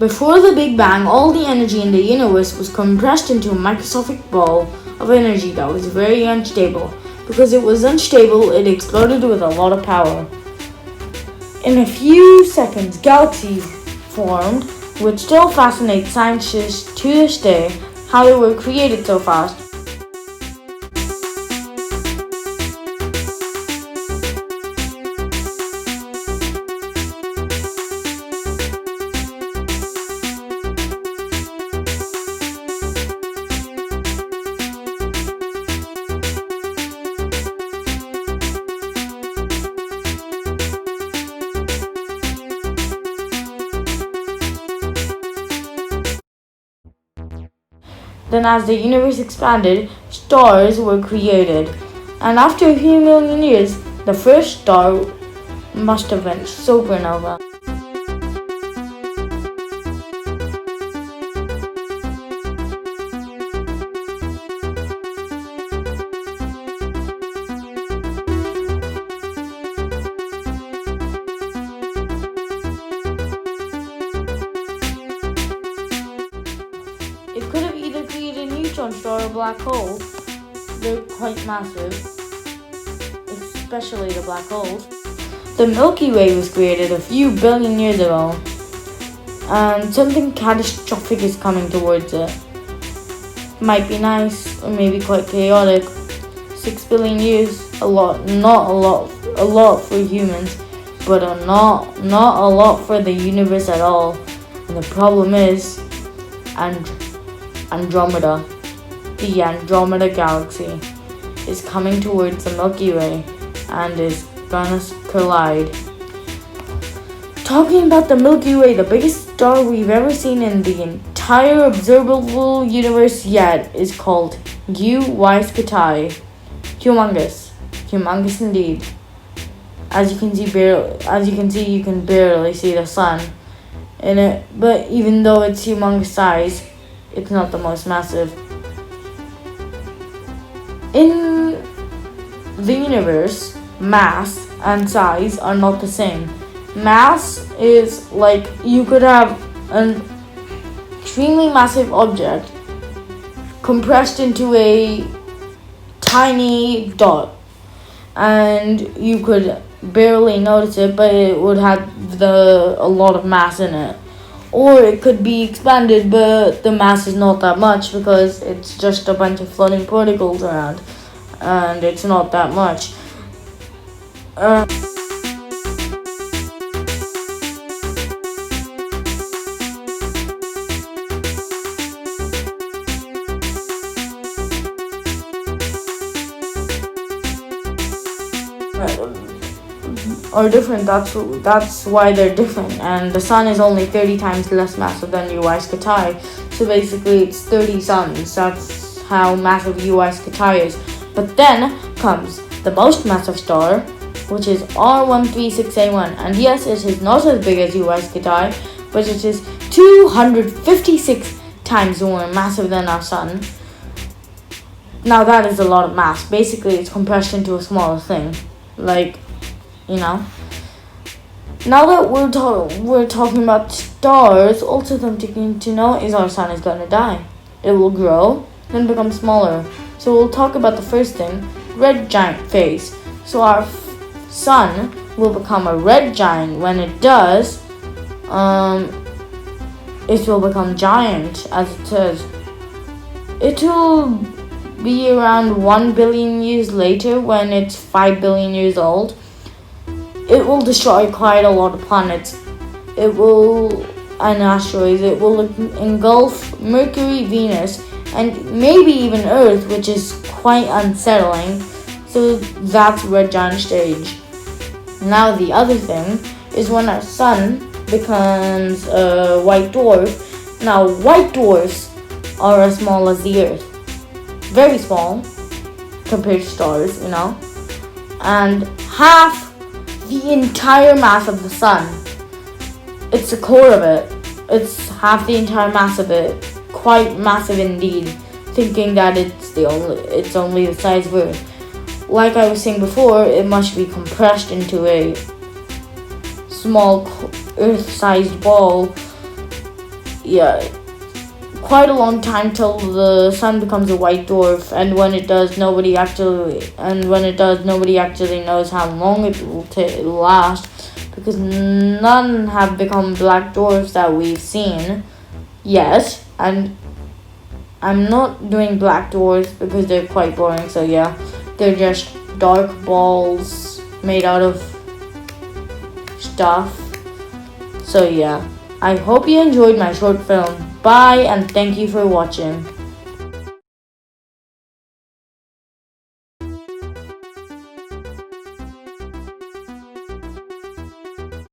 Before the Big Bang, all the energy in the universe was compressed into a microscopic ball of energy that was very unstable. Because it was unstable, it exploded with a lot of power. In a few seconds, galaxies formed, which still fascinates scientists to this day, how they were created so fast. Then as the universe expanded, stars were created. And after a few million years, the first star must have been supernova. It could have either created a neutron star or a black hole. They're quite massive, especially the black holes. The Milky Way was created a few billion years ago, and something catastrophic is coming towards it. Might be nice, or maybe quite chaotic. 6 billion years, a lot for humans, but not a lot for the universe at all. And the problem is, Andromeda, the Andromeda galaxy, is coming towards the Milky Way and is gonna collide. Talking about the Milky Way, the biggest star we've ever seen in the entire observable universe yet is called KURSGESAGT. Humongous indeed. As you can see, you can barely see the sun in it, but even though it's humongous size, it's not the most massive. In the universe, mass and size are not the same. Mass is like you could have an extremely massive object compressed into a tiny dot, and you could barely notice it, but it would have a lot of mass in it. Or it could be expanded, but the mass is not that much because it's just a bunch of floating particles around, and it's not that much. Are different. That's why they're different. And the sun is only 30 times less massive than KURSGESAGT. So basically, it's 30 suns. That's how massive KURSGESAGT is. But then comes the most massive star, which is R136A1. And yes, it is not as big as KURSGESAGT, but it is 256 times more massive than our sun. Now that is a lot of mass. Basically, it's compressed into a smaller thing. Now that we're talking about stars, also something to know is our sun is gonna die. It will grow, then become smaller. So we'll talk about the first thing, red giant phase. So our sun will become a red giant. When it does, it will become giant, as it says. It will be around 1 billion years later, when it's 5 billion years old. It will destroy quite a lot of planets. And asteroids. It will engulf Mercury, Venus, and maybe even Earth, which is quite unsettling. So that's red giant stage. Now the other thing is when our sun becomes a white dwarf. Now white dwarfs are as small as the Earth. Very small compared to stars, and half the entire mass of the sun. It's the core of it. It's half the entire mass of it. Quite massive indeed. Thinking that it's only the size of Earth. Like I was saying before, it must be compressed into a small Earth-sized ball yeah, quite a long time till the sun becomes a white dwarf, and when it does, nobody actually knows how long it will last, because none have become black dwarfs that we've seen yet. And I'm not doing black dwarfs because they're quite boring, so yeah, they're just dark balls made out of stuff. So yeah, I hope you enjoyed my short film. Bye, and thank you for watching.